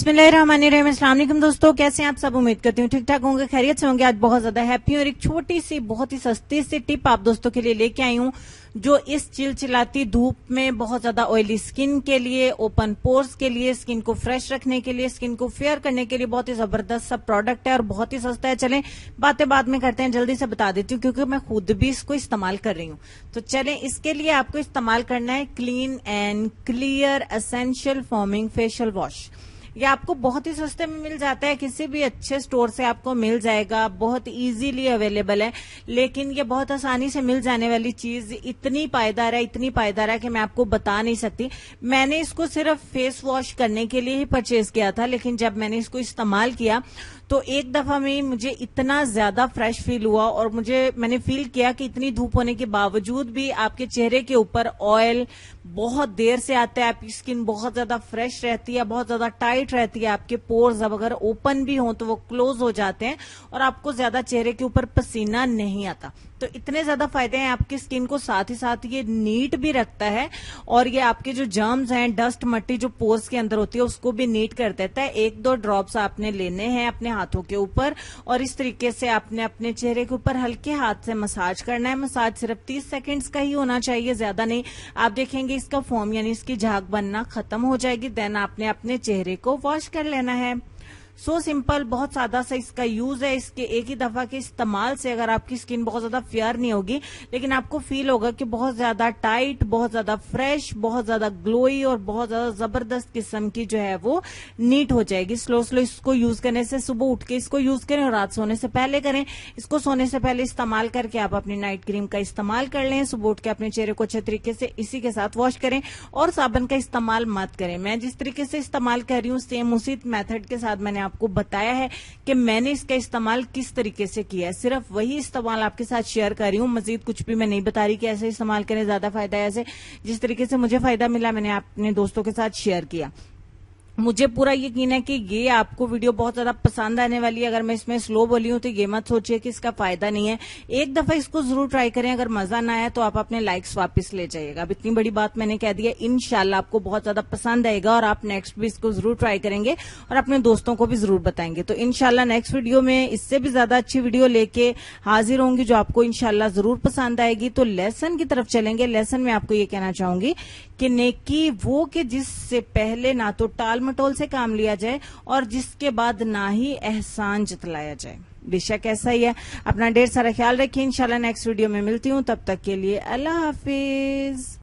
बिस्मिल्लाहिर्रहमानिर्रहीम। अस्सलाम वालेकुम दोस्तों, कैसे हैं आप सब? उम्मीद करती हूँ ठीक ठाक होंगे, खैरियत से होंगे। आज बहुत ज्यादा हैप्पी और एक छोटी सी बहुत ही सस्ती सी टिप आप दोस्तों के लिए लेके आई हूँ, जो इस चिलचिलाती धूप में बहुत ज्यादा ऑयली स्किन के लिए, ओपन पोर्स के लिए, स्किन को फ्रेश रखने के लिए, स्किन को फेयर करने के लिए बहुत ही जबरदस्त सा प्रोडक्ट है और बहुत ही सस्ता है। चलें बातें बाद में करते हैं, जल्दी से बता देती हूँ क्योंकि मैं खुद भी इसको इस्तेमाल कर रही हूँ। तो चलें, इसके लिए आपको इस्तेमाल करना है clean and clear essential forming facial wash. ये आपको बहुत ही सस्ते में मिल जाता है, किसी भी अच्छे स्टोर से आपको मिल जाएगा, बहुत इजीली अवेलेबल है। लेकिन ये बहुत आसानी से मिल जाने वाली चीज इतनी पायदार है कि मैं आपको बता नहीं सकती। मैंने इसको सिर्फ फेस वॉश करने के लिए ही परचेज किया था, लेकिन जब मैंने इसको इस्तेमाल किया तो एक दफा में मुझे इतना ज्यादा फ्रेश फील हुआ और मैंने फील किया कि इतनी धूप होने के बावजूद भी आपके चेहरे के ऊपर ऑयल बहुत देर से आता है, आपकी स्किन बहुत ज्यादा फ्रेश रहती है, बहुत ज्यादा टाइट रहती है। आपके पोर्स अब अगर ओपन भी हो तो वो क्लोज हो जाते हैं और आपको ज्यादा चेहरे के ऊपर पसीना नहीं आता। तो इतने ज्यादा फायदे हैं आपकी स्किन को, साथ ही साथ ये नीट भी रखता है और ये आपके जो जर्म्स हैं, डस्ट मट्टी जो पोर्स के अंदर होती है उसको भी नीट कर देता है। 1-2 ड्रॉप्स आपने लेने हैं अपने हाथों के ऊपर और इस तरीके से आपने अपने चेहरे के ऊपर हल्के हाथ से मसाज करना है। मसाज सिर्फ 30 सेकेंड्स का ही होना चाहिए, ज्यादा नहीं। आप देखेंगे इसका फोम यानी इसकी झाग बनना खत्म हो जाएगी। देन आपने अपने चेहरे को वॉश कर लेना है। सो सिंपल, बहुत सादा सा इसका यूज है। इसके एक ही दफा के इस्तेमाल से अगर आपकी स्किन बहुत ज्यादा फेयर नहीं होगी, लेकिन आपको फील होगा कि बहुत ज्यादा टाइट, बहुत ज्यादा फ्रेश, बहुत ज्यादा ग्लोई और बहुत ज्यादा जबरदस्त किस्म की जो है वो नीट हो जाएगी। स्लो स्लो इसको यूज करने से, सुबह उठ के इसको यूज करें और रात सोने से पहले करें। इसको सोने से पहले इस्तेमाल करके आप अपनी नाइट क्रीम का इस्तेमाल कर लें। सुबह उठ के अपने चेहरे को अच्छे तरीके से इसी के साथ वॉश करें और साबुन का इस्तेमाल मत करें। मैं जिस तरीके से इस्तेमाल कर रही हूँ सेम उसी मेथड के साथ मैंने आपको बताया है कि मैंने इसका इस्तेमाल किस तरीके से किया है। सिर्फ वही इस्तेमाल आपके साथ शेयर कर रही हूँ, मजीद कुछ भी मैं नहीं बता रही कि ऐसे इस्तेमाल करें ज्यादा फायदा है। ऐसे जिस तरीके से मुझे फायदा मिला मैंने अपने दोस्तों के साथ शेयर किया। मुझे पूरा यकीन है कि ये आपको वीडियो बहुत ज्यादा पसंद आने वाली है। अगर मैं इसमें स्लो बोली हूं तो ये मत सोचिए कि इसका फायदा नहीं है। एक दफा इसको जरूर ट्राई करें, अगर मजा ना आया तो आप अपने लाइक्स वापस ले जाइएगा। अब इतनी बड़ी बात मैंने कह दी है, इंशाल्लाह आपको बहुत ज्यादा पसंद आएगा और आप नेक्स्ट भी इसको जरूर ट्राई करेंगे और अपने दोस्तों को भी जरूर बताएंगे। तो इंशाल्लाह नेक्स्ट वीडियो में इससे भी ज्यादा अच्छी वीडियो लेके हाजिर होंगी जो आपको इंशाल्लाह जरूर पसंद आएगी। तो लेसन की तरफ चलेंगे। लेसन में आपको ये कहना चाहूंगी कि नेकी वो कि जिससे पहले ना तो टाल मटोल से काम लिया जाए और जिसके बाद ना ही एहसान जतलाया जाए। बेशक ऐसा ही है। अपना ढेर सारा ख्याल रखिए। इंशाल्लाह नेक्स्ट वीडियो में मिलती हूँ, तब तक के लिए अल्लाह हाफिज।